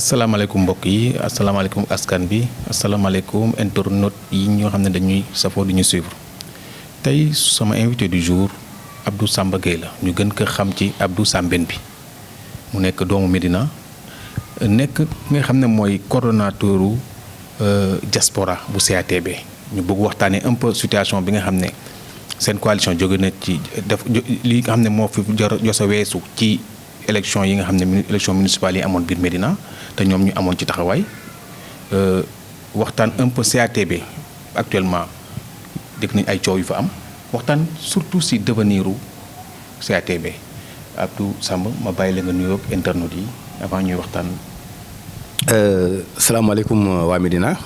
asalaamaaleykum mbokk yi asalaamaaleykum askan bi asalaamaaleykum internautes yi ñoo xam ne dañuy safoo di ñu suivre tey sama invité du jour Abdou Samba Gueye la ñu gën ko xam ci Abdou Sambène bi mu nekk doomu Médina nekk nga xam ne mooy coordonnateuru diaspora bu CATB ñu bëgg waxtaanee un peu situation bi nga xam ne seen coalition jóge na ci def li nga xam ne moo fi jot a weesu ci élection yi nga xam ne élection municipale yi amoon biir Médina te ñoom ñu amoon ci taxawaay waxtaan un peu CATB actuellement dégg nañ ay coow yu fa am waxtaan surtout si devenir u CATB Abdou Samba ma bàyyi la nga nuyoog internautes yi avant ñuy waxtaan. salaamaaleykum waa Médina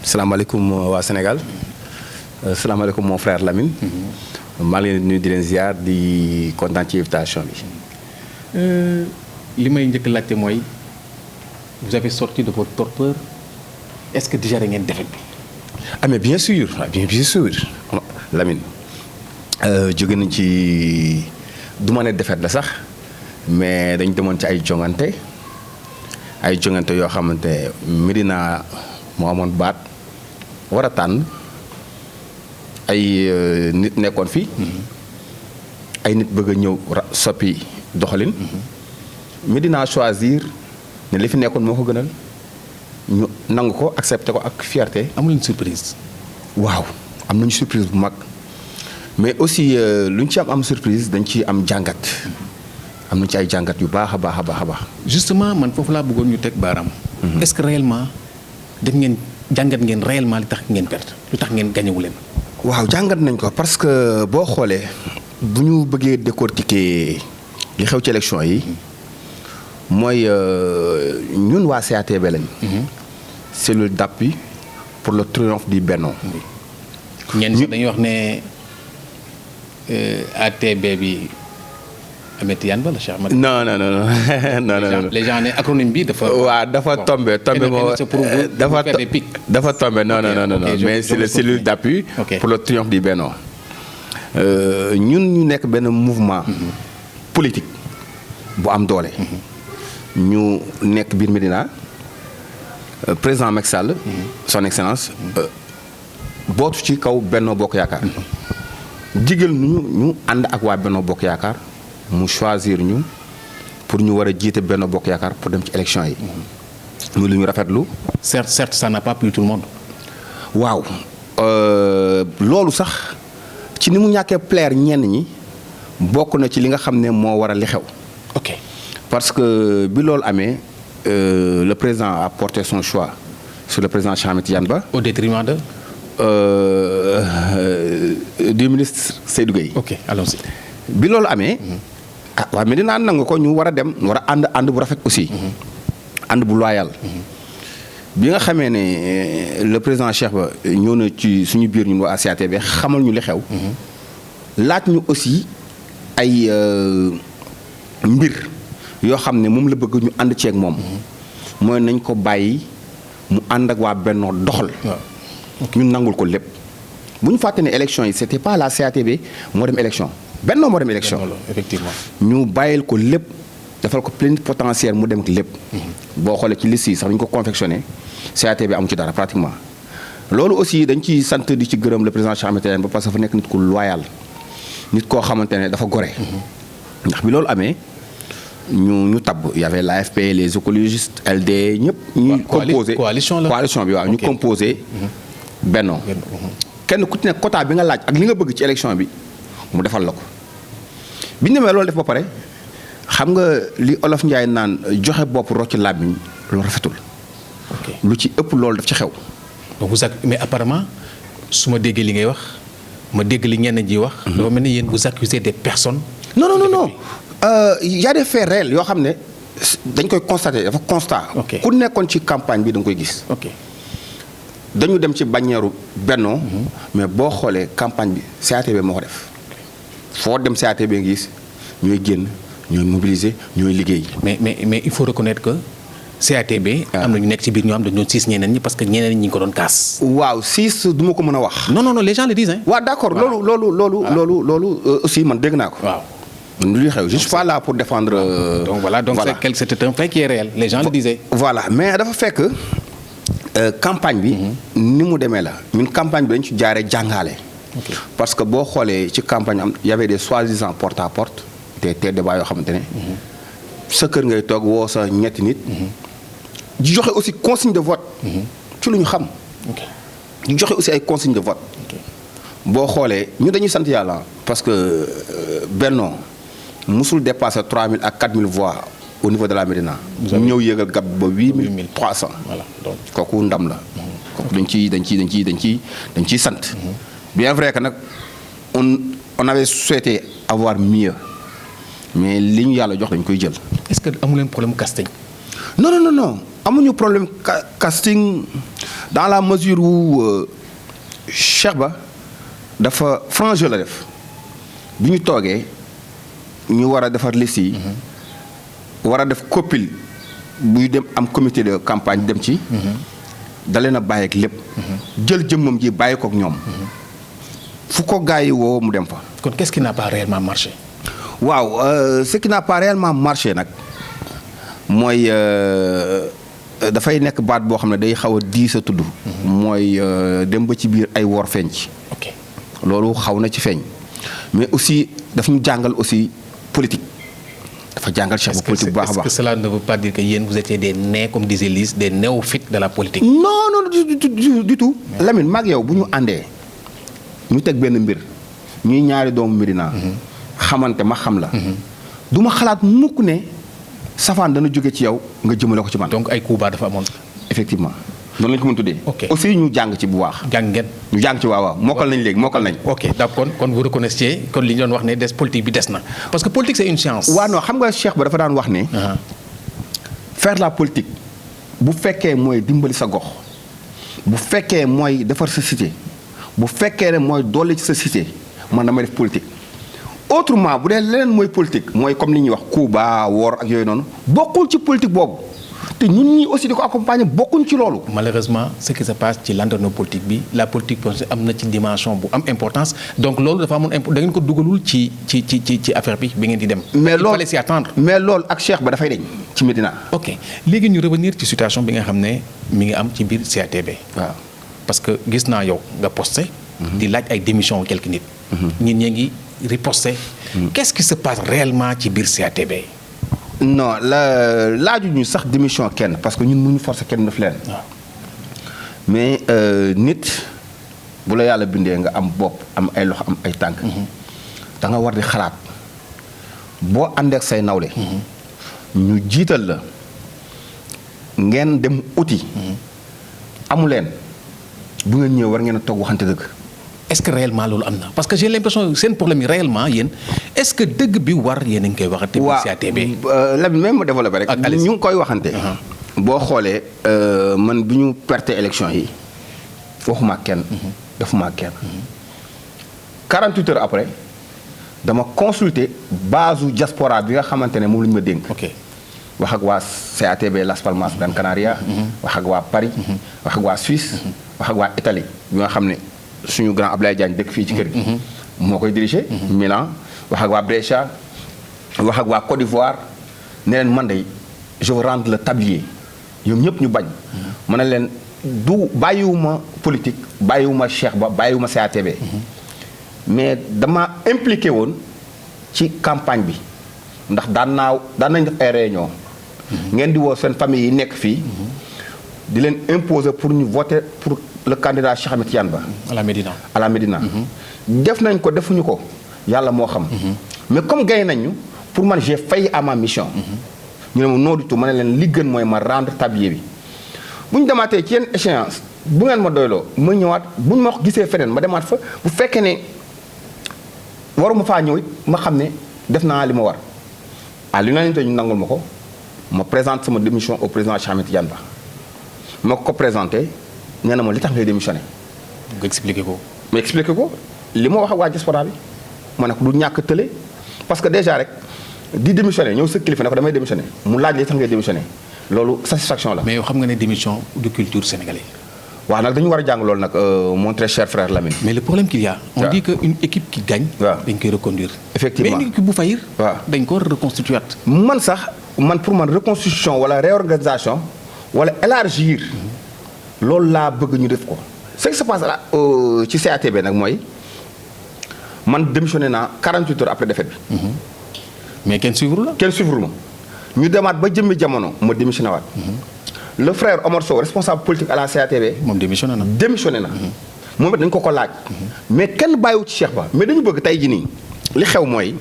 salaamaaleykum waa Sénégal salaamaaleykum mon frère Lamine. maa ngi leen di nuyu di leen ziar di kontaan ci invitation bi. li may njëkk laajte mooy vous avez sorti de votre torpeur est-ce que digéré ngeen défaite bi. ah mais bien sûr bien sûr Lamine jóge nañ ci du ma ne défaite la sax mais dañ demoon ci ay jongante yoo xamante Médina moo amoon baat war a tànn ay nit nekkoon fi. ay nit bëgg a ñëw soppi doxalin. Médina choisir ne li fi nekkoon moo ko gënal ñu nangu ko accepté ko ak fierté. amul une surprise. waaw am nañu surprise bu mag mais aussi lu ñu ci am surprise dañ ci am jàngat. am nañu ci ay jàngat yu baax a baax a baax a baax. justement man foofu laa bëggoon ñu teg baaraam. est-ce que réellement def ngeen jàngat ngeen réellement li tax ngeen perte lu tax ngeen gañewu leen. waaw jàngat nañ ko parce que boo xoolee bu ñu bëggee décortiquer li xew ci élection yi mooy ñun waa CATB lañ. cellule d'appui pour le triomphe du Benno. ñenn ñi dañuy wax ne ATB bi Ahmed Tidiane Ba la Cheikh Ahmed. non. les gens ne acronyme bi dafa. waaw dafa tombé moo dafa tombé non mais c'est le cellule d'appui pour le triomphe du Benno. ñun ñu nekk benn mouvement politique bu am doole. ñu nekk biir Médina président Macky Sall son excellence bootu ci kaw Benno Bokk Yaakaar digal ñu ànd ak waa Benno Bokk Yaakaar mu choisir ñu pour ñu war a jiite Benno Bokk Yaakaar pour dem ci élection yi. muy lu ñu rafetlu. certes ça n'a pas plu tout le monde. waaw loolu sax ci ni mu ñàkkee plaire ñenn ñi bokk na ci li nga xam ne moo waral li xew. ok parce que bi loolu amee le président a porté son choix sur le président Cheikh Ahmed Tidiane Ba. au détriment de. du ministre Seydou Gueye. ok allons-y. bi loolu amee. waa Médina nangu ko ñu war a dem war a ànd bu rafet aussi. ànd bu loyal. bi nga xamee ne le président Cheikh Ba ñëw na ci suñu biir ñun waa CATB xamal ñu li xew. laaj ñu aussi ay mbir yoo xam ne moom la bëgg ñu ànd ceeg moom. mooy nañ ko bàyyi mu ànd ak waa Benno doxal. ñun nangul ko lépp. bu ñu fàtte ne élection yi c'était pas la CATB moo dem élection Benno moo dem élection. effectivement ñu bàyyil ko lépp defal ko plénipotentiaire mu dem ak lépp. boo xoolee ci liste yi sax dañu ko confectionné CATB amu ci dara pratiquement. loolu aussi dañ ciy sant di ci gërëm le président Cheikh Ahmed Tidiane Ba parce que dafa nekk nit ku loyal nit koo xamante ne dafa gore. ndax bi loolu amee ñu tabb y avait l'AFP les écologistes LD ñëpp. ñu composé coalition bi waaw ñu composé Benno. kenn ku ci nekk quota bi nga laaj ak li nga bëgg ci élection bi mu defal la ko bi ñu demee loolu def ba pare xam nga li Olof Njaay naan joxe bopp rocc làmmiñ lu rafetul. lu ci ëpp loolu daf ci xew. donc mais apparemment su ma déggee li ngay wax ma dégg li ñenn ji wax. dafa mel ni yéen vous accusez des personnes. non y a des faits réels yoo xam ne dañ koy constater dafa constat. ku nekkoon ci campagne bi da nga koy gis. dañu dem ci bannière Benno mais boo xoolee campagne bi CATB moo ko def foo dem CATB ngi gis ñooy génn ñooy mobiliser ñooy liggéey. mais il faut reconnaître que CATB. am na ñu nekk ci biir ñoo am dañu doon siis ñeneen ñi parce que ñeneen ñi ngi ko doon kaas. waaw siis du ma ko mën a wax. non les gens le disent hein. waaw d'accord loolu aussi man dégg naa ko. waaw Je ne suis pas là pour défendre. Donc voilà, c'était un fait qui est réel. Les gens le disaient. Voilà, mais dafa fekk campagne bi. ni mu demee la ñun campagne bi dañ ci jaaree jàngale. Parce que boo xoolee ci campagne am y avait des soi-disant porte à porte te débat yoo xamante ne. sa kër ngay toog woo sa ñetti nit. di joxe aussi consigne de vote. ci lu ñu xam. di joxe aussi ay consigne de vote. boo xoolee ñu dañuy sant yàlla parce que Benno musul dépasser 3000 à 4000 voix au niveau de la Médina. ñu ñëw yéegal gab ba 8300. voilà donc kooku ndam la. kooku dañ ciy sant. bien vrai que nag on avait souhaité avoir mieux mais li ñu yàlla jox dañ koy jël. est-ce que amu leen problème casting. non amuñu problème casting dans la mesure où Cheikh Ba dafa franc jeu la def bi ñu toogee ñu war a defar liste yi. war a def copil buy dem am comité de campagne dem ci. dalee na bàyyi ak lépp. jël jëmmam ji bàyyi ko ak ñoom. fu ko gars yi woo mu dem fa. kon qu'est-ce qui n'a pas réellement marché. waaw ce qui n'a pas réellement marché nag mooy dafay nekk baat boo xam ne day xaw a diis a tudd. mooy dem ba ci biir ay wor feeñ ci. ok loolu xaw na ci feeñ mais aussi daf ñu jàngal aussi politique. dafa jàngal Cheikh Ba politique bu baax a baax. est-ce que cela ne veut pas dire que yéen vous étiez des nés comme disait Lise des néophytes de la politique. non du tout. Lamine maag yow bu ñu àndee ñu teg benn mbir ñuy ñaari doomu Médina. xamante ma xam la. du ma xalaat mukk ne safaan dana jóge ci yow nga jëmale ko ci man. donc ay coups bas dafa amoon. effectivement noonu lañu ko mën tuddee. ok aussi ñu jàng ci bu baax. jàng ngeen. ñu jàng ci waaw mokkal nañ léegi mokkal nañ. ok d'accord kon vous reconnaissiez kon li ñu doon wax ne des politique bi des na parce que politique c'est une science. waaw non xam nga Cheikh Ba dafa daan wax ne. faire la politique bu fekkee mooy dimbali sa gox bu fekkee mooy defar sa cité bu fekkee ne mooy dolli ci sa cité man damay def politique. autrement bu dee leneen mooy politique mooy comme li ñuy wax Cuba woor ak yooyu noonu bokkul ci politique boobu te ñun ñii aussi di ko accompagner bokkuñ ci loolu. malheureusement ce qui se passe ci landerneau politique bi la politique am na ci dimension bu am importance donc loolu dafa amoon da ngeen ko dugalul ci affaire bi ngeen di dem. mais loolu il fallait s'y attendre. mais loolu ak Cheikh Ba dafay deñ ci Médina. ok léegi ñu revenir ci situation bi nga xam ne mi ngi am ci biir CATB. waaw parce que gis naa yow nga posté. di laaj ay démission quelques nit. ñit ñee ngi riposté. qu'est-ce qui se passe réellement ci biir CATB. non laajuñu sax démission kenn parce que ñun mënuñu forcer kenn def leen. mais nit bu la yàlla bindee nga am bopp am ay loxo am ay tànk. da nga war di xalaat boo àndee ak say nawle. ñu jiital la ngeen dem uti. amu leen bu ngeen ñëwee war ngeen a toog waxante dëgg. est-ce que réellement loolu am na parce que j'ai l'impression seen problème yi réellement yéen est-ce que dëgg bi war yéen a ngi koy waxante. waaw CATB. Lamine même ma développé rek. ñu ngi koy waxante. boo xoolee man bi ñu perte élection yi waxuma kenn. defuma kenn. 48 heures après dama consulter base u diaspora bi nga xamante ne moom la ñu ma dénk. ok wax ak waa CATB Las Palmas Gran Canaria. wax ak waa Paris. wax ak waa Suisse. wax ak waa Italie bi nga xam ne. suñu grand Ablaye Diagne dëkk fii ci kër gi. moo koy diriger. Milan wax ak waa Brescia wax ak waa Côte d'Ivoire ne leen man de je veux rendre le tablier ñoom ñëpp ñu bañ. ma ne leen du bàyyiwuma politique bàyyiwuma Cheikh Ba bàyyiwuma CATB. mais dama impliqué woon ci campagne bi ndax daan nañ def ay réunion. ngeen di woo seen famille yi nekk fii. di leen imposer pour ñu voter pour. le candidat Cheikh Ahmed Tidiane Ba. à la Médina. à la Médina. def nañ ko defuñu ko yàlla moo xam. mais comme gagné nañ ñu pour man j'ai failli à ma mission. ñu ne ma non du tout ma ne leen li gën mooy ma rendre tablier bi. bu ñu demaatee ci yenn échéance bu ngeen ma doyloo ma ñëwaat bu ñu ma gisee feneen ma demaat fa bu fekkee ne waruma faa ñëw it ma xam ne def naa li ma war. à l'unanimité ñu nangul ma ko ma présente sama démission au président Cheikh Ahmed Tidiane Ba ma ko présenté. nee na ma li tax ngay démissionné. nga expliqué ko. ma expliqué ko li ma wax ak waa diaspora bi ma ne ko du ñàkk tële parce que déjà rek di démissionné ñëw sa kilifa ne ko damay démissionné mu laaj li tax ngay démissionné loolu satisfaction la. mais yow xam nga ne démission du culture sénégalaise. waaw nag dañu war a jàng loolu nag mon très cher frère Lamine. mais le problème qu'il y a. on dit que une équipe qui gagne. dañ koy reconduire. effectivement mais une équipe bu faillir. waaw dañ ko reconstituer. pour man reconstitution wala réorganisation wala élargir loolu laa bëgg ñu def ko. ce qui se passe là ci CATB nag mooy man démissionné naa 48 heures après défaite bi. mais kenn suivre la. kenn suivre ma ñu demaat ba jëmmi jamono ma démissionné waat. le frère Omar Sow responsable politique à la CATB. moom démissionné na. moom it dañu ko laaj. mais kenn bàyyiwu ci Cheikh Ba mais dañu bëgg tey jii nii li xew mooy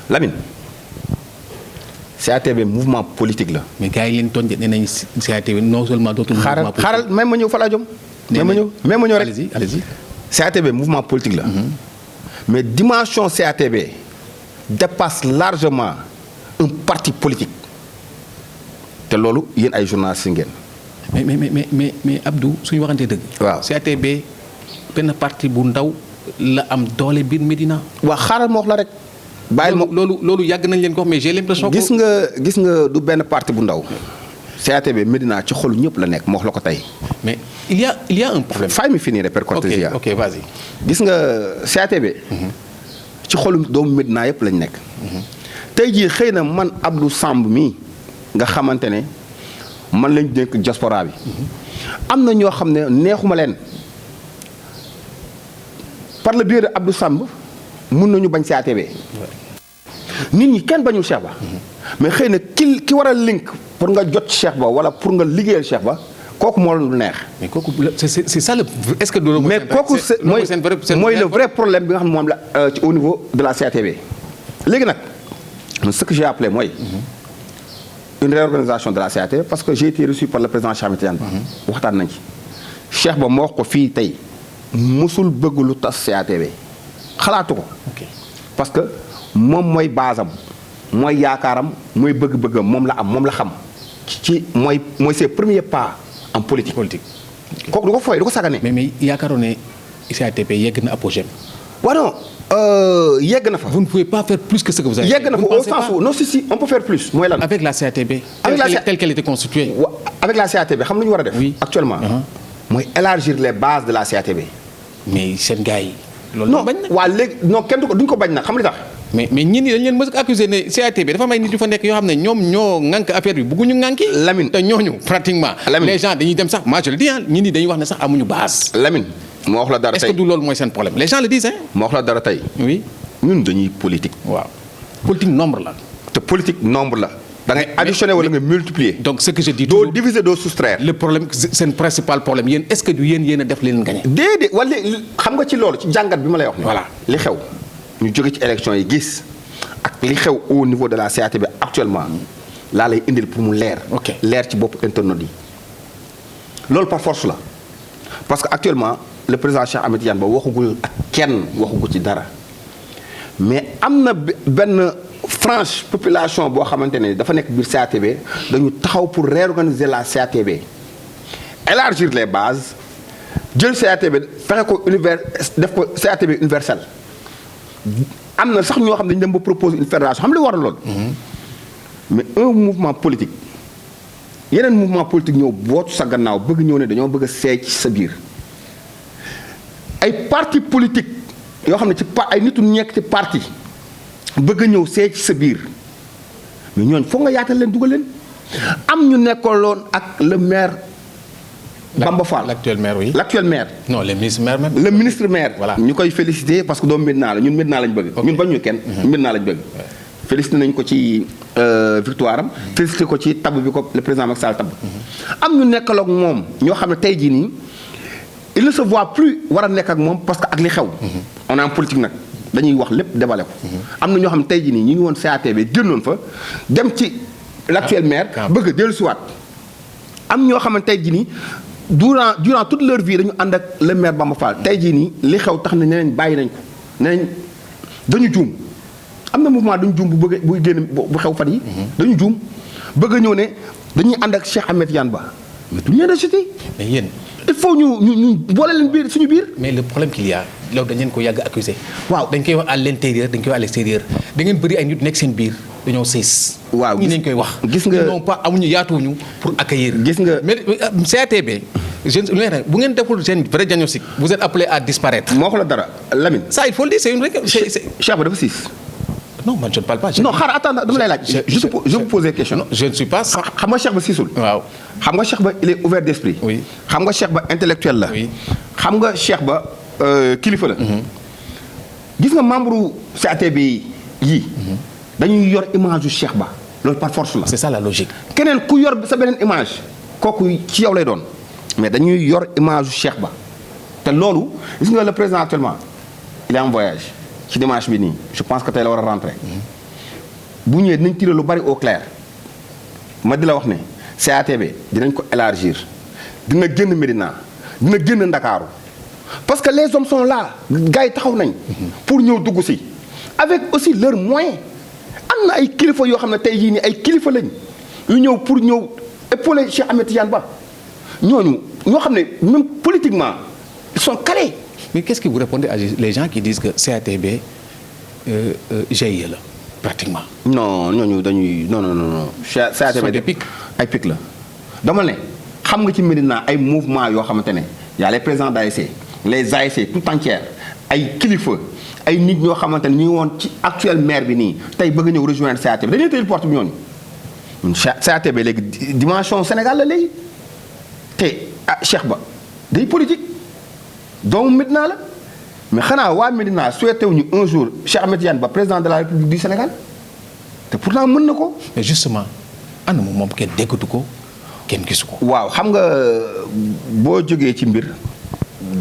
Lamine. CATB mouvement politique la. mais gars yi leen tooñ nee nañu CATB non seulement dootul. mouvement politique xaaral même ma ñëw fa laa jëm. même ma ñëw rek allez-y. CATB mouvement politique la. mais dimension CATB dépasse largement un parti politique. te loolu yéen ay journalistes ngeen. mais Abdou suñu waxantee dëgg. waaw CATB benn parti bu ndaw la am doole biir Médina. waaw xaaral ma wax la rek. bàyyil ma loolu yàgg nañ leen ko wax mais j'ai l'impression que. gis nga du benn parti bu ndaw. CATB Médina ci xolu ñëpp la nekk ma wax la ko tey. mais il y a un problème. fay mi finir per cortésia. ok vas-y. gis nga CATB. ci xolu doomu Médina yëpp lañ nekk. tey jii xëy na man Abdou Samb mii nga xamante ne man lañ dénk diaspora bi. am na ñoo xam ne neexuma leen par le biais de Abdou Samb mun nañu bañ CATB. nit ñi kenn bañul Cheikh Ba. mais xëy na ki war a link pour nga jot Cheikh Ba wala pour nga liggéeyal Cheikh Ba kooku moo lu neex. mais kooku c'est ça le est-ce que. mais kooku mooy le vrai problème bi nga xam ne moom la au niveau de la CATB. léegi nag ce que j'ai appelé mooy. une réorganisation de la CATB parce que j'ai été reçu par le président Cheikh Ahmed Tidiane Ba. waxtaan nañ ci. Cheikh Ba moo wax ko fii tey musul bëgg lu tas CATB xalaatu ko. parce que moom mooy basam mooy yaakaaram mooy bëgg-bëggam moom la am moom la xam ci mooy ses premiers pas en politique. kooku du ko fooy du ko sagane. mais yaakaaroon ne CATB yegg na apogée. waaw non yegg na fa. vous ne pouvez pas faire plus que ce que vous avez fait. yegg na fa au sens où non si on peut faire plus. mooy lan avec la CATB. telle qu'elle était constituée. avec la CATB xam nga ñu war a def. oui actuellement. mooy élargir les bases de la CATB. mais seen gars yi. loolu non bañ na waa léegi non kenn duñ ko bañ nag xam li tax. mais ñun ñi dañ leen mës a accusé ne CATB dafa may nit yu fa nekk yoo xam ne ñoom ñoo ŋànk affaire bi bëgguñu ŋànki. Lamine te ñooñu pratiquement. Lamine les gens dañuy dem sax moi je le dis ñun ñi dañuy wax ne sax amuñu base. Lamine moo wax la dara tey est-ce que du loolu mooy seen problème les gens le disent moo wax la dara tey. oui ñun dañuy politique. waaw politique nombre la. te politique nombre la. da ngay additionner wala nga multiplier. donc ce que je dis doo diviser doo soustraire. le problème seen principal problème yéen est-ce que du yéen a def leen gagné. déedéet wala xam nga ci loolu ci jàngat bi ma lay wax. voilà li xew ñu jóge ci élection yi gis ak li xew au niveau de la CATB actuellement laa lay indil pour mu leer. ok leer ci bopp internautes yi loolu par force la parce que actuellement le président Cheikh Ahmed Tidiane Ba waxugul ak kenn waxugu ci dara mais am na benn franche population boo xamante ne dafa nekk biir CATB dañu taxaw pour réorganiser la CATB élargir les bases jël CATB fexe ko def ko CATB universel am na sax ñoo xam ne dañu dem ba proposer une fédération xam li war a lool. mais un mouvement politique yeneen mouvement politique ñëw bootu sa gannaaw bëgg ñëw ne dañoo bëgg a seey ci sa biir ay parti politique yoo xam ne ci ay nitu nekk ci parti bëgg ñëw seey ci sa biir mais ñooñ foog nga yaatal leen dugal leen am ñu nekkoloon ak le maire Bamba Fall l'actuel maire oui. l'actuel maire. non le ministre maire même. le ministre maire. voilà ñu koy féliciter parce que doomu Médina la ñun Médina lañ bëgg. ñun bañ ñu kenn. Médina lañ bëgg. félicité nañ ko ci victoire am. félicité ko ci tabb bi ko le président Macky Sall tabb. am ñu nekkaloog moom ñoo xam ne tey jii nii il ne se voit plus war a nekk ak moom parce que ak li xew. on est en politique nag dañuy wax lépp débale ko. am na ñoo xam ne tey jii nii ñu ngi woon CATB génnoon fa dem ci l'actuel maire. bëgg a dellusiwaat am ñoo xam ne tey jii nii. durant toute leur vie dañu ànd ak le maire Bamba Fall tey jii nii li xew tax na nee nañ bàyyi nañ ko nee nañ dañu juum am na mouvement dañu juum bu bëgg buy génn bu xew fan yi dañu juum bëgg a ñëw ne dañuy ànd ak Cheikh Ahmed Tidiane Ba mais duñu leen rejeté. mais yéen. il faut ñu boole leen biir suñu biir. mais le problème qu'il y a loolu dañ leen ko yàgg accusé. waaw dañ koy wax à l'intérieur dañ koy wax à l'extérieur da ngeen bëri ay nit nekk seen biir dañoo sées. waaw ñu nañ koy wax. gis nga non pas amuñu yaatuwuñu pour accueillir. gis nga mais CATB bu ngeen deful seen vrai diagnostic vous êtes appelé à disparaître. moo wax la dara Lamine. ça il faut le dire c'est une règle. Cheikh Ba dafa siis. non man je ne parle pas. non xaaral attends dama lay laaj. je vous pose des questions. non je ne suis pas. xam nga Cheikh Ba siisul. waaw xam nga Cheikh Ba il est ouvert d'esprit. oui xam nga Cheikh Ba intellectuel la. oui xam nga Cheikh Ba kilifa la. gis nga membre CATB yii. dañuy yor image yu Cheikh Ba loolu par force la. c'est ça la logique. keneen ku yor sa beneen image kooku ci yow lay doon mais dañuy yor image yu Cheikh Ba te loolu gis nga le président actuellement il est en voyage ci dimanche bi nii je pense que tey la war a rentrer bu ñëwee dinañ tirer lu bari au clair ma di la wax ne CATB dinañ ko élargir dina génn Médina dina génn Ndakaaru parce que les hommes sont là gars yi taxaw nañ pour ñëw dugg si avec aussi leurs moyens am na ay kilifa yoo xam ne tey jii nii ay kilifa lañ yu ñëw pour ñëw épauler Cheikh Ahmed Tidiane Ba ñooñu ñoo xam ne même politiquement ils sont calés. mais qu'est-ce que vous répondez à les gens qui disent que CATB GIE la pratiquement. non ñooñu dañuy non. CATB des pics. ay pics la dama ne xam nga ci Médina ay mouvement yoo xamante ne y a les présidents d'ASC les ASC tout entière ay kilifa ay nit ñoo xamante ne ñu ngi woon ci actuel maire bi nii tey bëgg ñëw rejoindre CATB dañuy tëjal porte bi ñooñu. CATB léegi dimension Sénégal la léegi te Cheikh Ba day politique doomu Médina la mais xanaa waa Médina souhaité wuñu un jour Cheikh Ahmed Tidiane Ba président de la République du Sénégal te pourtant mën na ko. mais justement ànd moom kenn déggatu ko kenn gisu ko. waaw xam nga boo jógee ci mbir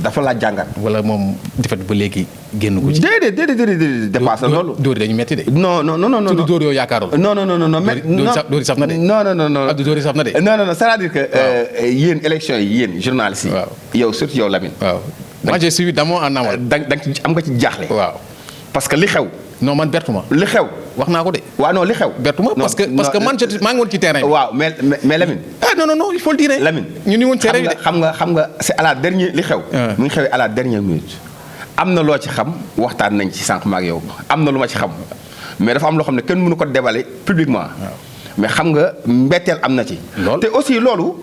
dafa laa jàngat. wala moom defet ba léegi génn ko ci. déedéet dépassé loolu. dóor yi dañu metti de. non. tudd dóor yoo yaakaarul. non. dóor yi saf na de. non. Abdou dóor yi saf na de. non c'est-à-dire que yéen élection yi yéen journalistes yi. waaw yow surtout yow Lamine. waaw moi j'ai suivi d'amont en aval. da nga ci am nga ci jaaxle. waaw parce que li xew. non man bertuma. li xew. wax naa ko de. waaw non li xew. bertuma parce que man maa ngi woon ci terrain bi. waaw mais Lamine. ah non il faut le dire. Lamine ñu ni woon terrain bi de. xam nga c'est à la dernière li xew. mu ngi xewee à la dernière minute. am na loo ci xam waxtaan nañ ci sànq ma ak yow am na lu ma ci xam mais dafa am loo xam ne kenn mënu ko déballer publiquement. mais xam nga mbetteel am na ci. te aussi loolu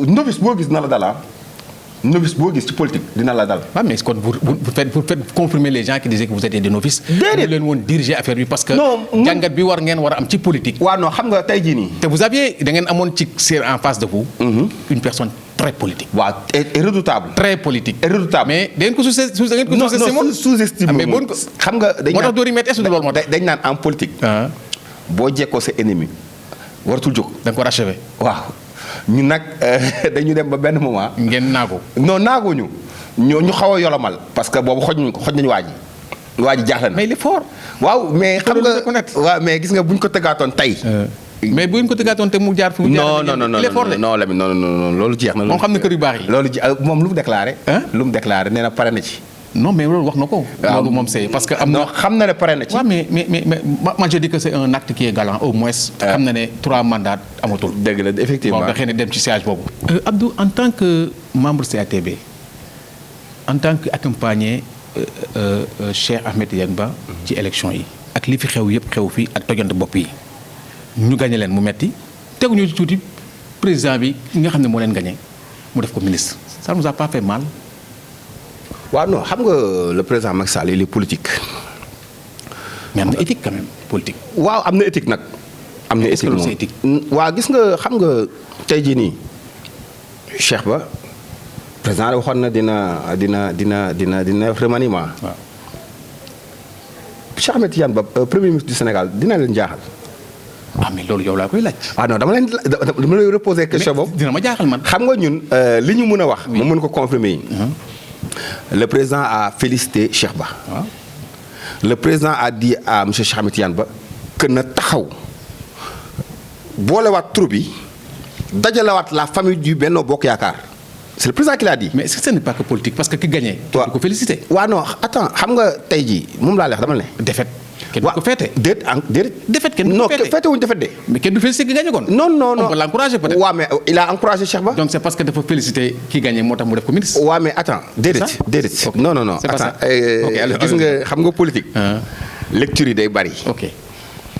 novice boo gis na la dala novice boo gis ci politique dina la dal. waaw mais kon vous faites confirmer les gens qui disaient que vous étiez des novices. déedéet leen woon diriger affaire bi parce que. non jàngat bi war ngeen war a am ci politique. waaw non xam nga tey jii nii. te vous aviez da ngeen amoon ci en face de vous. une personne très politique. waaw et redoutable. très politique. et redoutable mais da ngeen ko sous-estimé. non sous-estimé mais bon xam nga dañ moo tax dóor yi métti est-ce que loolu moo tax. dañ naan en politique. boo jekkoo sa ennemi waratul jóg. da nga ko rachever. waaw. ñu nag dañu dem ba benn moment. ngeen naagu. non naaguñu ñu xaw a yolomal parce que boobu xoj nañu waa ji jaaxle na. mais il est fort. waaw mais xam nga waaw mais gis nga bu ñu ko tëggaatoon tey. mais bu ñu ko tëggaatoon te mu jaar fu mu jaar. non il est fort de. non Lamine non loolu jeex na. moom xam na kër yu baax yi. loolu moom lu mu déclaré. lu mu déclaré nee na pare na ci. non mais loolu wax na ko. loolu moom c'est parce que am na. xam na ne pare na ci. waaw mais moi je dis que c'est un acte qui est galant au moins. xam na ne 3 mandats amatul. dëgg la effectivement bon da xëy na dem ci siège boobu. Abdou en tant que membre CATB en tant que accompagné Cheikh Ahmed Tidiane Ba ci élection yi ak li fi xew yëpp xew fii ak tojante bopp yi ñu gagné leen mu metti teguñu ci tuuti président bi nga xam ne moo leen gagné mu def ko ministre ça nous a pas fait mal. waaw non xam nga le président Macky Sall il est politique. mais am na éthique quand même politique. waaw am na éthique nag. am na éthique moom éthique. waaw gis nga xam nga tey jii nii Cheikh Ba président waxoon na dina remaniement. waaw Cheikh Ahmed Tidiane Ba premier ministre du Sénégal dina leen jaaxal. ah mais loolu yow laa koy laaj. ah non dama lay reposer question boobu. dina ma jaaxal man. xam nga ñun li ñu mën a wax. mu mën ko confirmer yi. Le président a félicité Cheikh Ba. waaw. Le président a dit à monsieur Cheikh Ahmed Tidiane Ba que na taxaw boolewaat troupe yi dajalewaat la famille du Benno Bokk Yaakaar c'est le président qui l'a dit. mais est-ce que ce n'est pas que politique parce que ki gagné. waaw kenn du ko félicité. waaw non attends xam nga tey jii moom laa leex dama ne. défaite kenn du ko féete. déedéet. défaite kenn du non ko féete. féete wuñu défaite de. mais kenn du félicité ki gagné kon. non on peut l'encourager peut-être. waaw mais il a encouragé Cheikh Ba. donc c'est parce que dafa félicité ki gagné moo tax mu def ko ministre. waaw mais attends déedéet. Ok. non C'est pas ça. attends Ok, alors, gis nga xam nga politique. lecture yi day bari. ok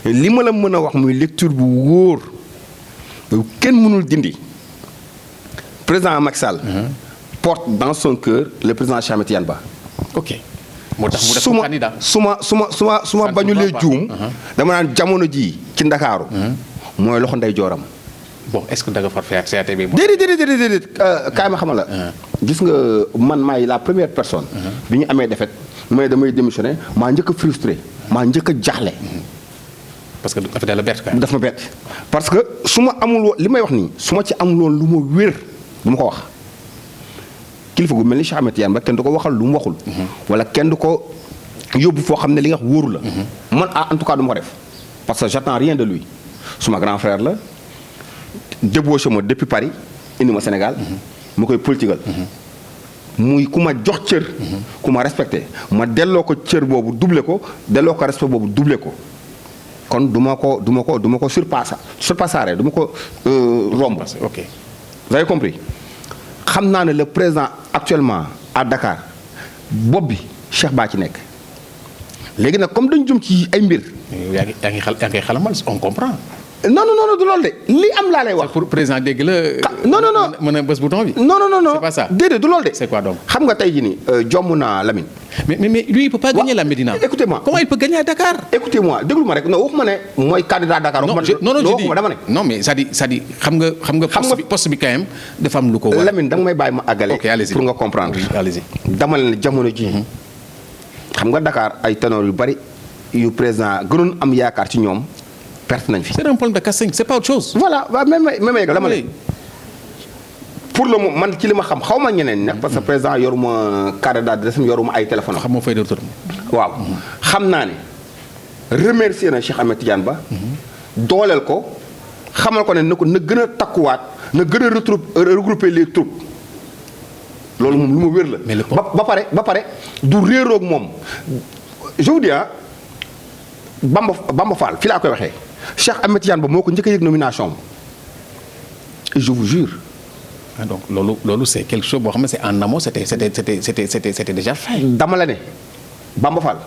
li ma la mën a wax muy lecture bu wóor kenn mënul dindi président Macky Sall. porte dans son cœur le président Cheikh Ahmed Tidiane Ba. ok moo tax mu def ko candidat. su ma bañulee juum. dama naan jamono jii ci Ndakaaru. mooy loxo ndey jooram. bon est-ce que da nga far faire CATB bi. déedéet kaay ma xamal la. gis nga man maay la première personne. bi ñu amee défaite mooy damay démissionné maa njëkk a frustré maa njëkk a jaaxle. parce que dafa la bett. daf ma bett parce que su ma amul woon li may wax nii su ma ci amul woon lu ma wér du ma ko wax. kilifa gu mel ni Cheikh Ahmed Tidiane Ba kenn du ko waxal lu mu waxul. wala kenn du ko yóbbu foo xam ne li nga wax wóoru la. man en tout cas du ma ko def parce que j'attends rien de lui suma grand frère la débauché ma depuis Paris indi ma Sénégal. ma koy politigal. muy ku ma jox cër. ku ma respecté ma delloo ko cër boobu doublé ko delloo ko respect boobu doublé ko kon du ma ko surpassaare du ma ko romb. ok vous avez compris. xam naa ne le président actuellement à Dakar bopp bi Cheikh Ba ci nekk léegi nag comme dañu jëm ci ay mbir. yaa ngi xalamal on comprend. non du loolu de li am laa lay wax. pour président dégg la. non mën a bës bouton bi. non c'est pas ça. déedéet du loolu de. c'est quoi donc. xam nga tey jii nii jomm naa Lamine. mais lui il peut pas gagner la Médina. écoutez-moi comment il peut gagner à Dakar. écoutez-moi déglu ma rek non waxuma ne mooy candidat Dakar. non waxuma dama ne. non mais c'est-à-dire xam nga. poste bi quand même dafa am lu ko war. Lamine da nga may bàyyi ma àggale. ok allez-y pour nga comprendre. oui allez-y. dama leen ne jamono ji xam nga Dakar ay ténor yu bari yu président gënoon am yaakaar ci ñoom perte nañ fi. c'est un problème de casting c'est pas autre chose. voilà waaw même dama ne. pour le moment man ci li ma xam xaw ma ñeneen nag parce que président yoruma carte d'adresse yoruma ay téléphone xam nga fay de retour. waaw xam naa ne remercier na Cheikh Ahmed Tidiane Ba. dooleel ko xamal ko ne na gën a takkuwaat na gën a regrouper les troupes loolu moom lu ma wér la. mais ba pare du réeroog moom je vous dis Bamba Fall fii laa koy waxee Cheikh Ahmed Tidiane Ba moo ko njëkk a yëg nomination et je vous jure. donc loolu c'est quelque chose boo xam ne c'est en amont c'était déjà fait. dama la ne Bamba Fall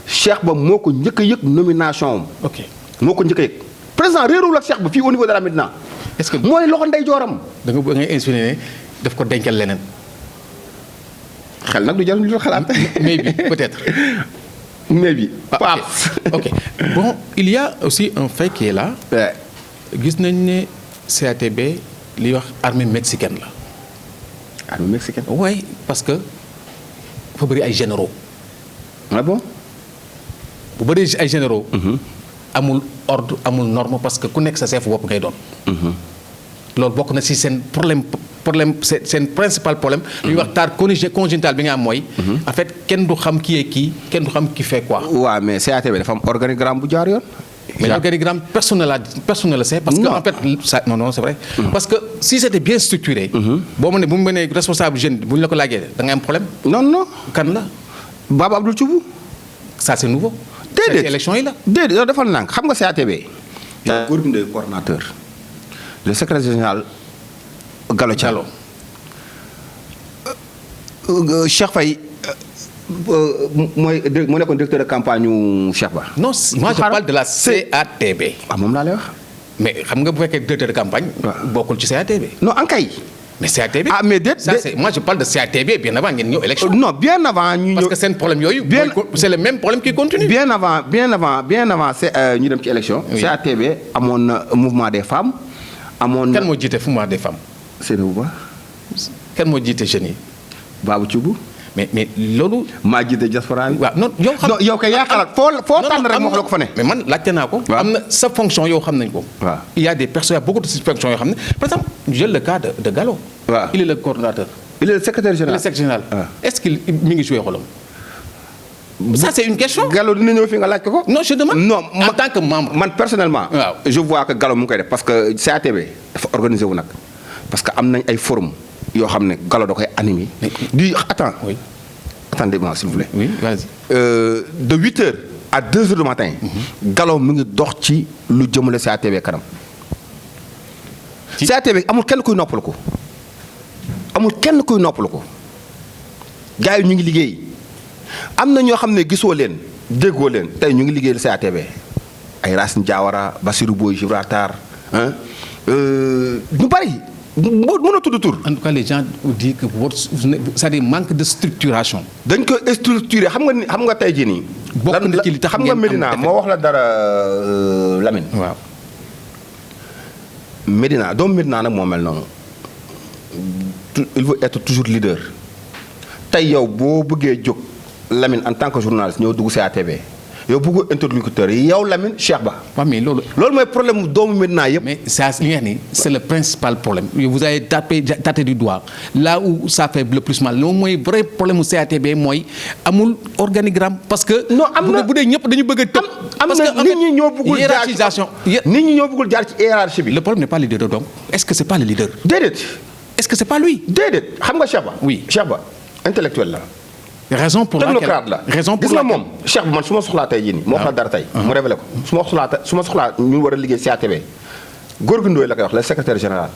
Cheikh Ba moo ko njëkk a yëg nomination ok moo ko njëkk a yëg président réerul ak Cheikh Ba fii au niveau de la Médina. est-ce que mooy loxo ndey jooram. da nga bëgg ngay insinuer ne daf ko dencal leneen. xel nag du jar lu xalaat. mais bi peut-être. mais bi. ok bon il y a aussi un fait qui est là. gis nañ ne CATB li wax armée mexicaine la. armée mexicaine. oui parce que dafa bëri ay généraux. ah bon. bu bëri ay généraux. amul ordre amul norme parce que ku nekk sa chef bopp ngay doon. loolu bokk na ci seen problème seen principal problème. li ñuy wax tare congénital bi nga am mooy. en fait kenn du xam qui est qui kenn du xam qui fait quoi. waaw mais CATB dafa am organigramme bu jaar yoon. mais l'organigramme personne ne le sait. parce que en fait ça non c'est vrai. parce que si c'était bien structuré. boo ma ne bu mu mënee responsable jeune bu ñu la ko laajee da ngay am problème. non. kan la. Baba Abdou Thioub. ça c'est nouveau. déedéet c'est élection yi la. déedéet defal naa xam nga CATB. Gorgui Ndoye coordonnateur. le secrétaire général Gallo Thiam. Cheikh Faye moo nekkoon directeur de campagne yu Cheikh Ba. non moi je parle de la CATB. moom laa lay wax. mais xam nga bu fekkee directeur de campagne. bokkul ci CATB. non ankay. mais CATB. mais déet ça c'est moi je parle de CATB bien avant ngeen ñëw élection. non bien avant ñu ñëw parce que seen problème yooyu. c'est le même problème qui continue. bien avant ñu dem ci élection. CATB amoon na mouvement des femmes. amoon na kan moo jiite mouvement des femmes. Seynabou Ba. kan moo jiite jeunes yi. Babou Thioub. mais loolu. maa jiite diaspora bi. waaw non yow xam non yow kay yaa xalaat foo tànn rek ma wax la ko fa ne. mais man laajte naa ko. am na sa fonction yoo xam nañ ko. waaw il y a des personnes beaucoup de fonctions yoo xam ne par exemple j'ai le cas de Gallo. waaw il est le coordonnateur. il est le secrétaire général. il est le secrétaire général. est-ce qu'il mi ngi joué xolam. ça c'est une question. Gallo dina ñëw fi nga laaj ko. non je demande. non en tant que membre. man personnellement. waaw je vois que Gallo mu ngi koy def parce que CATB dafa organisé wu nag parce que am nañ ay forum yoo xam ne Gallo da koy animé. di attends. oui. attendez-moi s'il vous plaît. oui vas-y. de 8h à 2h du matin. Gallo mu ngi dox ci lu jëmale CATB kanam. CATB amul kenn kuy noppalu ko. amul kenn kuy noppalu ko. gars yi ñu ngi liggéey. am na ñoo xam ne gisoo leen déggoo leen tey ñu ngi liggéeyal CATB ay Racine Diawara Bassirou Boy Gibraltar ñu bari mën a tudd tur. En tout cas, les gens disent que c'est-à-dire manque de structuration. dañ ko structuré xam nga tey jii nii. bokk na ci li tax xam nga Médina moo wax la dara Lamine. waaw. Médina doomu Médina nag moo mel noonu il faut être toujours leader tey yow boo bëggee jóg Lamine en tant que journaliste ñëw dugg CATV yow bëggu interlocuteur yi yow Lamine Cheikh Ba. waaw mais loolu mooy problème mu doomu Médina yëpp. mais ça li nga xam ni c'est le principal problème vous avez tapé du doigt là où ça fait le plus mal loolu mooy vrai problème mu CATV mooy amul organigramme parce que. non am na bu dee ñëpp dañu bëgg a tëb. am na nit ñi ñoo bëggul jaar ci hiérarchisation. nit ñi ñoo bëggul jaar ci hiérarchie bi. le problème n'est pas le leader donc est-ce que c'est pas le leader. déedéet. est-ce que c'est pas lui. déedéet xam nga Cheikh Ba. oui Cheikh Ba intellectuel la. raison pour laquelle technocrate la raison pour gis nga laquelle moom Cheikh Ba man su ma soxlaa tey jii nii. moo wax la dara tey. mu révélé ko su ma soxlaa ñu war a liggéey CATV góor gi Ndoye la koy wax le secrétaire général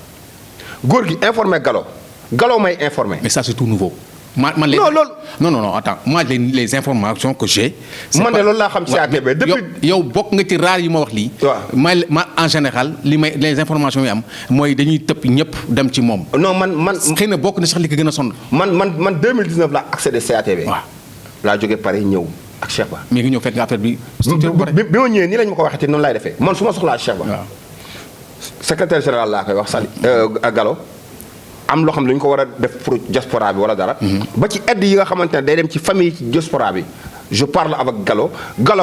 góor gi informé Gallo may informé. mais ça c'est tout nouveau. man les non loolu. non attends moi les informations que j'ai. man de loolu laa xam ci CATV depuis. yow bokk nga ci raar yi ma wax lii. waaw ma en général les informations yi am mooy dañuy tëb ñëpp dem ci moom. non man xëy na bokk na sax li ko gën a sonn. man 2019 laa accédé CATV. waaw laa jógee Paris ñëw ak Cheikh Ba. mais nga ñëw fekk nga affaire bi. bi ma ñëwee nii lañ ma ko waxee te noonu laay defee man su ma soxlaa Cheikh Ba. waaw secrétaire général laa koy wax Sali ak Gallo am loo xam ne dañu ko war a def pour diaspora bi wala dara. ba ci aide yi nga xamante ne day dem ci famille ci diaspora bi. je parle avec Gallo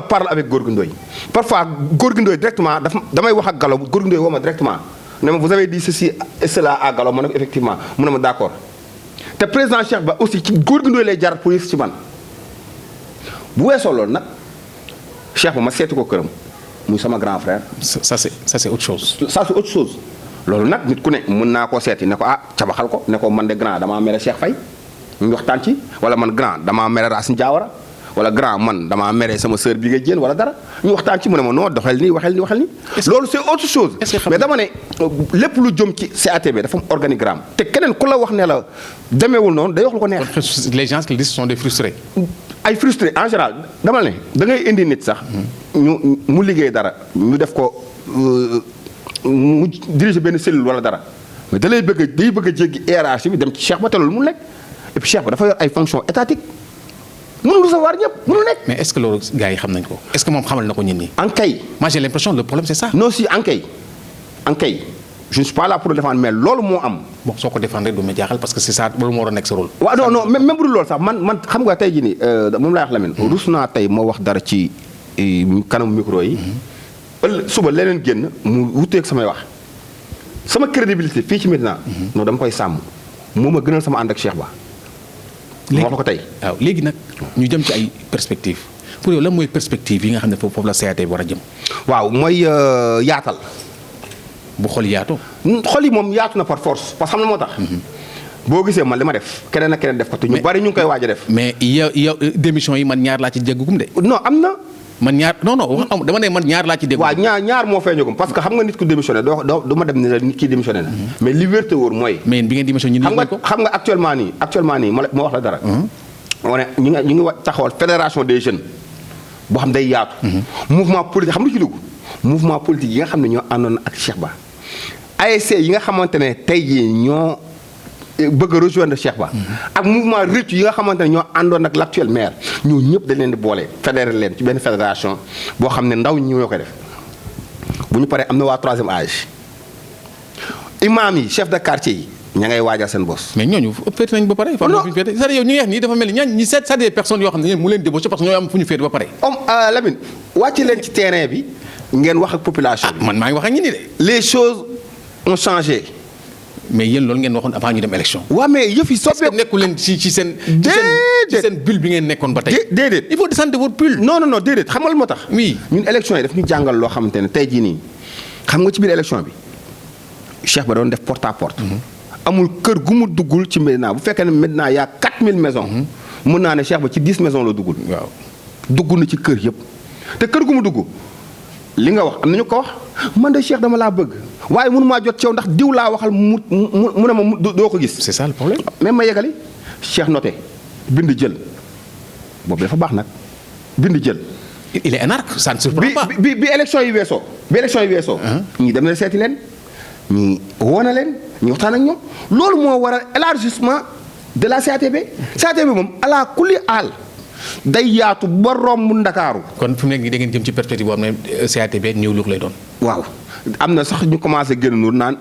parle avec Gorgui Ndoye parfois Gorgui Ndoye directement damay wax ak Gallo Gorgui Ndoye woo ma directement ne ma vous avez dit ceci et cela à Gallo ma ne ko effectivement mu ne ma d'accord te président Cheikh Ba aussi ci Gorgui Ndoye lay jaar pour yëg ci man bu weesoo loolu nag Cheikh Ba ma seeti ko këram muy sama grand frère. ça c'est autre chose. ça c'est autre chose. loolu nag nit ku ne mën naa koo seeti ne ko cabaxal ko ne ko man de grand damaa mere Cheikh Faye ñu waxtaan ci wala man grand damaa mere Racine Diawara wala grand man damaa mere sama sœur bi nga jéen wala dara ñu waxtaan ci mu ne ma non doxal nii waxal nii. loolu c'est autre chose. mais dama ne lépp lu jëm ci CATV dafa am organigramme. te keneen ku la wax ne la demeewul noonu day wax lu ko neex. les gens qui le disent sont des frustrés. ay frustrés en général dama ne da ngay indi nit sax. mu liggéey dara ñu def ko. mu diriger benn cellule wala dara mais day bëgg a jéggi hiérarchie bi dem ci Cheikh Ba te loolu mu nekk et puis Cheikh Ba dafa yor ay fonctions étatiques mënul recevoir ñëpp mënul nekk. mais est-ce que loolu gars yi xam nañ ko est-ce que moom xamal na ko nit ñi. en kay. moi j'ai l'impression le problème c'est ça. non si en kay je ne suis pas là pour le défendre mais loolu moo am. bon soo ko défendre du ma jaaxal parce que c'est ça loolu moo war a nekk sa rôle. waaw non même bu dul loolu sax man xam nga tey jii nii moom laay wax Lamine. rus naa tey moo wax dara ci kanamu micro yi. suba leneen génn mu wuteeg samay wax. sama crédibilité fii ci Médina. non dama koy sàmm moo ma gënal sama ànd ak Cheikh Ba. léegi wax la ko tey. waaw léegi nag ñu jëm ci ay perspectives pour yow lan mooy perspective yi nga xam ne foofu la CATV war a jëm. waaw mooy yaatal. bu xol yaatoo. xol yi moom yaatu na par force parce que xam na moo tax. boo gisee man li ma def keneen ak keneen def ko te ñu bari ñu ngi koy waaj a def. mais yow démission yi man ñaar laa ci jéggugum de. non am na. man ñaar non dama ne man ñaar laa ci dégg. waaw ñaar moo feeñagum parce que xam nga nit ku démissionné du ma dem ne la nit ki démissionné na. mais li wér te wóor mooy. mais bi ngeen démissionné ñu xam nga actuellement nii ma wax la dara. wane ñu ngi taxawal fédération des jeunes boo xam day yaatu. mouvement politique xam nga ci dugg mouvement politique yi nga xam ne ñoo àndoon ak Cheikh Ba. ASC yi nga xamante ne tey jii ñoo bëgg a rejoindre Cheikh Ba. ak mouvement rëccu yi nga xamante ne ñoo àndoon ak l'actuel maire ñoo ñëpp dañ leen di boole fédérer leen ci benn fédération boo xam ne ndaw ñi ñoo koy def bu ñu paree am na waa troisième âge imam yi chef de quartier yi ña ngay waajal seen bos. mais ñooñu féete nañ ba pare. non c'est-à-dire yow ñu ngi wax nii dafa mel ni ñi c'est des personnes yoo xam ne mu leen débauché parce que ñoo am fu ñu féete ba pare. Lamine wàcc leen ci terrain bi ngeen wax ak population bi. man maa ngi wax ak ñi nii de. les choses ont changé. mais yéen loolu ngeen waxoon avant ñu dem élection. waaw mais yëf yi soppeeku nekku leen ci seen. déedéet ci seen bulle bi ngeen nekkoon ba tey. déedéet il faut descendre votre bulle. non déedéet xam nga lu moo tax. oui ñun élection yi daf ñu jàngal loo xamante ne tey jii nii xam nga ci biir élection bi Cheikh Ba doon def porte à porte. amul kër gu mu duggul ci Médina bu fekkee ne Médina y a 4000 maisons. mën naa ne Cheikh Ba ci 10 maisons la duggul. waaw dugg na ci kër yëpp te kër gu mu dugg li nga wax am nañu ko wax man de Cheikh dama laa bëgg waaye mënu maa jot ci yow ndax diw laa waxal mu ne ma doo ko gis. c'est ça le problème. même ma yegali Cheikh noté bind jël boobu dafa baax nag bind jël. il est anarque ça ne surprend pas. bi élection yi weesoo. ñii dem na seeti leen ñii woo na leen ñu waxtaan ak ñoom loolu moo waral élargissement de la CATB. CATB moom ala kulli aal day yaatu ba romb Ndakaaru. kon fi mu nekk nii da ngeen jëm ci perspective boo xam ne CATB New Look lay doon. waaw am na sax ñu commencé génn nuur naan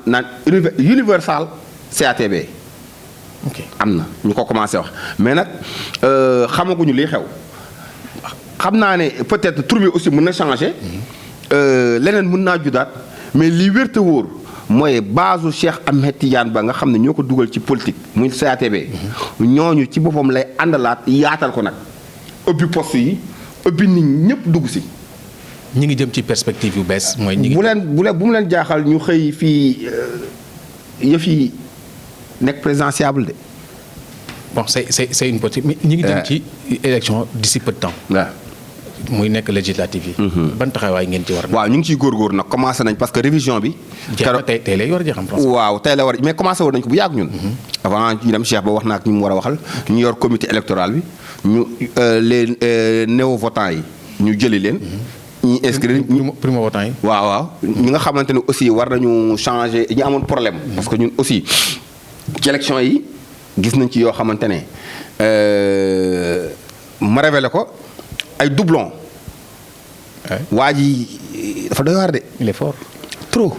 universal CATB. ok am na ñu ko commencé wax mais nag xamaguñu liy xew xam naa ne peut-être tur bi aussi mën na changer. leneen mën naa judaat mais li wér te wóor mooy base Cheikh Ahmed Tidiane Ba nga xam ne ñoo ko dugal ci politique muy CATB. ñooñu ci boppam lay àndalaat yaatal ko nag ubbi poste yi ubbi nit ñëpp dugg si. ñi ngi jëm ci perspective yu bees mooy. ñi ngi bu mu leen jaaxal ñu xëy fii yëf yi nekk présidentiable de. bon c'est une possible mais ñi ngi jëm ci élection d'ici peu de temps. waaw. muy nekk législative yi. ban taxawaay ngeen ci war a. waaw ñu ngi ciy góorgóor nag commencé nañ parce que révision bi. jeex na tey lay war a jeexam. waaw tey la war mais commencé woon nañ ko bu yàgg ñun. avant ñu dem Cheikh ba wax naa ak ñu mu war a waxal. ñu yor comité électoral bi ñu les néo votants yi ñu jëli leen. ñu inscrire primo votant yi. waaw ñi nga xamante ne aussi war nañu changer ñi amoon problème. parce que ñun aussi ci élection yi gis nañ ci yoo xamante ne ma révélé ko. ay doublons. waa ji dafa doy waar de. il est fort. trop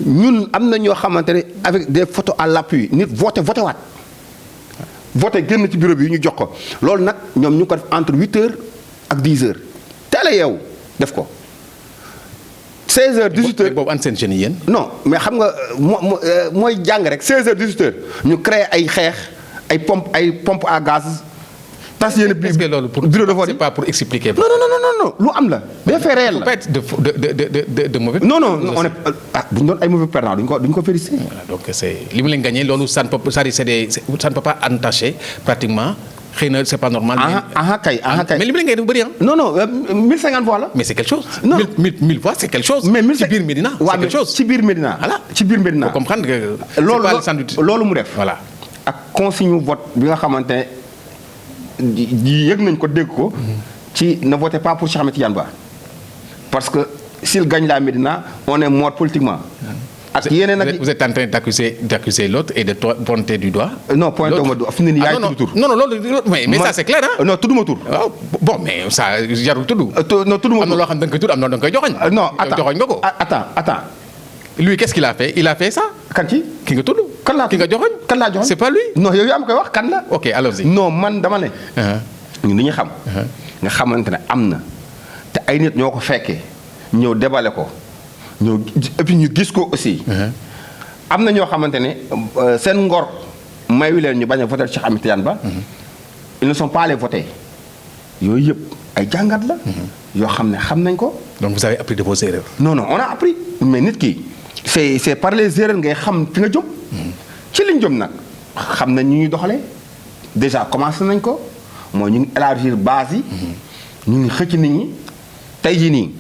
ñun am na ñoo xamante ne avec des photos à l'appui nit voté waat. voté génn ci bureau bi ñu jox ko loolu nag ñoom ñu ko def entre 8h ak 10h teel a yeewu def ko 16h 18h. boobu an seen jeunes yi yéen. non mais xam nga mooy jàng rek 16h 18h ñu créé ay xeex ay pompe à gaz. tas yéen est-ce que loolu pour bureau de vote c'est pas pour expliquer. non lu am la. des faits réels la pas être de mauvais. non on est bu ñu doon ay mauvais perdants duñ ko féliciter. voilà donc c'est li mu leen gagné loolu ça ne peut pas entacher pratiquement xëy na c'est pas normal. kay. mais li mu leen gagné dafa bëri ah. non 1050 voix la. mais c'est quelque chose. non 1000 voix c'est quelque chose. mais ci biir Médina c'est quelque chose. ci biir Médina. voilà ci biir Médina. faut comprendre que. loolu mu def. voilà ak consigne vote bi nga xamante ne. yëg nañ ko dégg ko ci ne votez pas pour Cheikh Ahmed Tidiane Ba parce que s'il gagne la Médina on est mort politiquement. ak yeneen ak vous êtes en train d'accuser l'autre et de pointer du doigt. non pointer ma du fi mu ne nii yaay tudd tur. non loolu mais ça c'est clair ah. non tudduma tur. waaw bon mais ça jarul tudd. non tudduma tur am na loo xam da nga koy tudd am na da nga koy joxoñ. non joxoñ nga ko. attends. lui qu'est-ce qu'il a fait il a fait ça. kan ci ki nga tudd. kan laa ki nga joxoñ. kan laa joxoñ c'est pas lui. non yow yaa ma koy wax kan la. ok allons-y. non man dama ne. ñun dañuy xam. nga xamante ne am na te ay nit ñoo ko fekkee ñëw débale ko ñëw et puis ñu gis ko aussi. am na ñoo xamante ne seen ngor mayu leen ñu bañ a voter Cheikh Ahmed Tidiane Ba. ils ne sont pas allés voter yooyu yëpp ay jàngat la. yoo xam ne xam nañ ko. donc vous avez appris de vos erreurs. non on a appris mais nit ki c'est par les erreurs ngay xam fi nga jëm. ci liñ jëm nag xam nañ ñu ñuy doxalee déjà commencé nañ ko mooy ñu ngi élargir base yi. ñu ngi xëcc nit ñi tey jii nii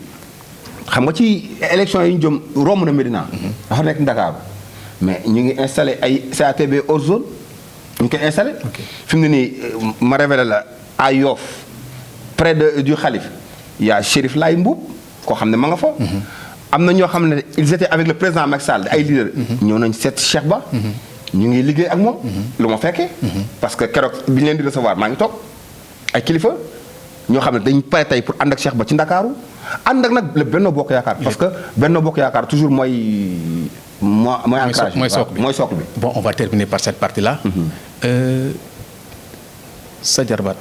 xam nga ci élection yi ñu jëm romb na Médina. dafa nekk Dakar mais ñu ngi installé ay CATB hors zone ñu koy installé. fi mu ne nii ma révélé la à Yoff près du Khalife y a Chérif Laye Mbuub koo xam ne ma nga fa. am na ñoo xam ne ils étaient avec le président Macky Sall ay leaders. ñëw nañ seet Cheikh Ba. ñu ngi liggéey ak moom. lu ma fekkee. parce que keroog bi ñu leen di recevoir maa ngi toog ay kilifa ñoo xam ne dañ pare tey pour ànd ak Cheikh Ba ci Ndakaaru ànd ak nag le Benno Bokk Yaakaar. parce que Benno Bokk Yaakaar toujours mooy ancrage mooy socle bi. bon on va terminer par cette partie là. sa jarbaat.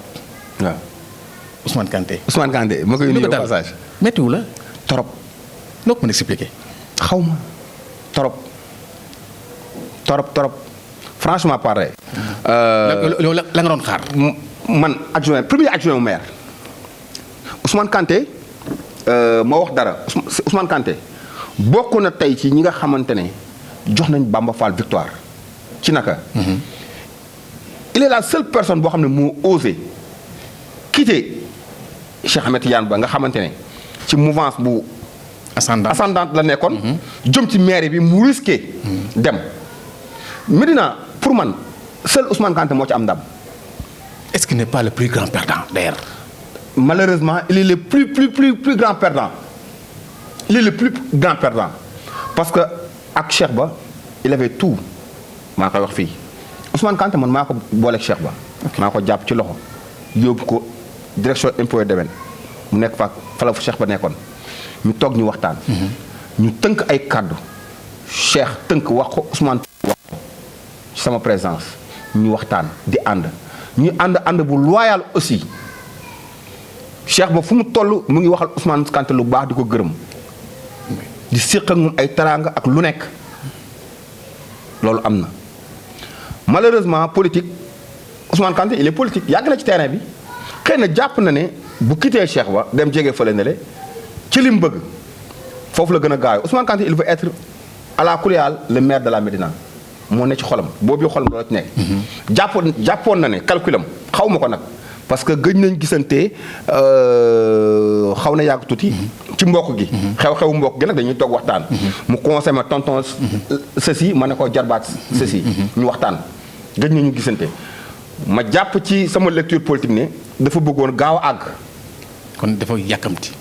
waaw Ousmane Kanté. Ousmane Kanté ma koy nuyu au passage. méttiwu la. trop. noo ko mën a expliquer. xaw ma trop franchement pareil. la nga doon xaar. man premier adjoint au maire Ousmane Kanté moo wax dara Ousmane Kanté bokk na tey ci ñi nga xamante ne jox nañ Bamba Fall victoire ci naka. il est la seule personne boo xam ne moo osé quitter Cheikh Ahmed Tidiane Ba nga xamante ne ci mouvance bu. ascendante la nekkoon. jëm ci maire bi mu risqué. dem Médina pour man seul Ousmane Kanté moo ci am ndam. est-ce qu'il n'est pas le plus grand perdant d'ailleurs. malheureusement il est le plus grand perdant. il est le plus grand perdant parce que ak Cheikh Ba il avait tout maa koy wax fii Ousmane Kanté man maa ko booleeg Cheikh Ba. maa ko jàpp ci loxo yóbbu ko direction impôt et domaine mu nekk fa la fu Cheikh Ba nekkoon ñu toog ñu waxtaan. ñu tënk ay kàddu Cheikh tënk wax ko Ousmane wax ko ci sama présence ñu waxtaan di ànd ñu ànd bu loyal aussi Cheikh Ba fu mu toll mu ngi waxal Ousmane Kanté lu baax di ko gërëm di séq ak moom ay teraanga ak lu nekk loolu am na malheureusement politique Ousmane Kanté il est politique yàgg na ci terrain bi xëy na jàpp na ne bu quitté Cheikh Ba dem jege fële ne le ci li mu bëgg foofu la gën a gaaw Ousmane Kanté il veut être à la kuliyal le maire de la Médina moo ne ci xolam boobu xolam doo ci nekk. jàppoon na ne calculam xaw ma ko nag parce que gëj nañ gisante xaw na yàgg tuuti. ci mbokk gi. xew-xewu mbokk gi nag dañuy toog waxtaan. mu conseillé ma tonton ceci ma ne ko jarbaat ceci. ñu waxtaan gëj nañu gisante ma jàpp ci sama lecture politique ne dafa bëggoon gaaw a àgg. kon dafa yàkkamti.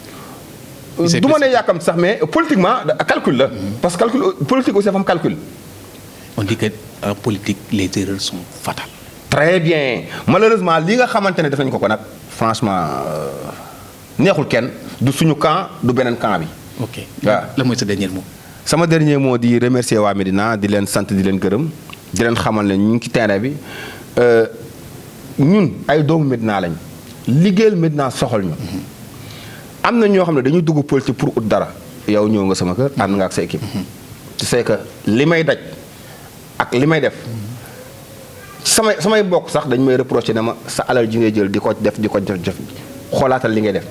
du ma ne yàkkamti sax mais politiquement calcul la. parce que calcul politique aussi dafa am calcul. on dit que en politique les erreurs sont fatales. très bien malheureusement li nga xamante ne def nañu ko nag franchement neexul kenn du suñu camp du beneen camp bi. ok waaw lan mooy sa dernier mot. sama dernier mot di remercier waa Médina di leen sant di leen gërëm di leen xamal ne ñu ngi ci terrain bi ñun ay doomu Médina lañ liggéeyal Médina soxal ñu. am na ñoo xam ne dañuy dugg politique pour ut dara yow ñëw nga sama kër ànd nga ak sa équipe. tu sais que li may daj ak li may def. samay mbokk sax dañ may reproché ne ma sa alal ji ngay jël di ko def xoolaatal li ngay def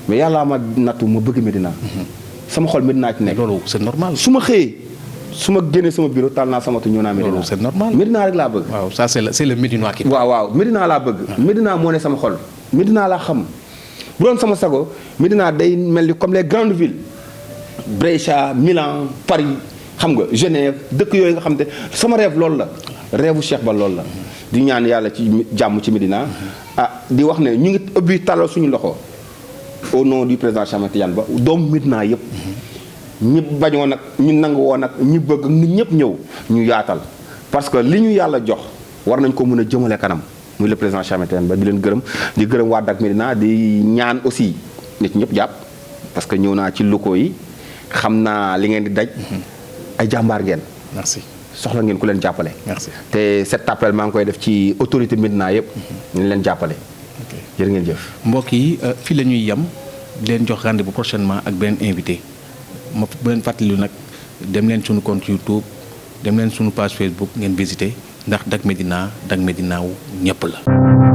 mais yàlla ma nattu ma bëgg Médina sama xol Médina ci nekk. loolu c'est normal. su ma xëyee su ma génnee sama bureau taal naa sama tu ñëw naa Médina. loolu c'est normal. Médina rek laa bëgg. waaw ça c'est le Médinois qui. waaw Médina laa bëgg. Médina moo ne sama xol. Médina laa xam bu doon sama sago Médina day mel ni comme les grandes villes Brescia Milan Paris xam nga Genève dëkk yooyu nga xam ne sama rêve loolu la. rêve Cheikh Ba loolu la di ñaan yàlla ci jàmm ci Médina di wax ne ñu ngi ubbi tàllal suñu loxo au nom du président Cheikh Ahmed Tidiane Ba doomu Médina yëpp ñi bañoon nag ñu nangu woon nag ñi bëgg nit ñëpp ñëw ñu yaatal parce que li ñu yàlla jox war nañ ko mën a jëmale kanam muy le président Cheikh Ahmed Tidiane Ba di leen gërëm di gërëm waa Dak Médina di ñaan aussi nit ñëpp jàpp parce que ñëw naa ci locaux yi xam naa li ngeen di daj ay jàmbaar ngeen. merci. soxla ngeen ku leen jàppale. merci te cet appel maa ngi koy def ci autorité Médina yëpp. ñu leen jàppale. ok jërë ngeen jëf. mbokk yi fii la ñuy yem di leen jox rendez-vous prochainement ak beneen invité ma bu leen fàttali nag dem leen suñu compte YouTube dem leen suñu page Facebook ngeen visiter ndax Dak Médina wu ñëpp la.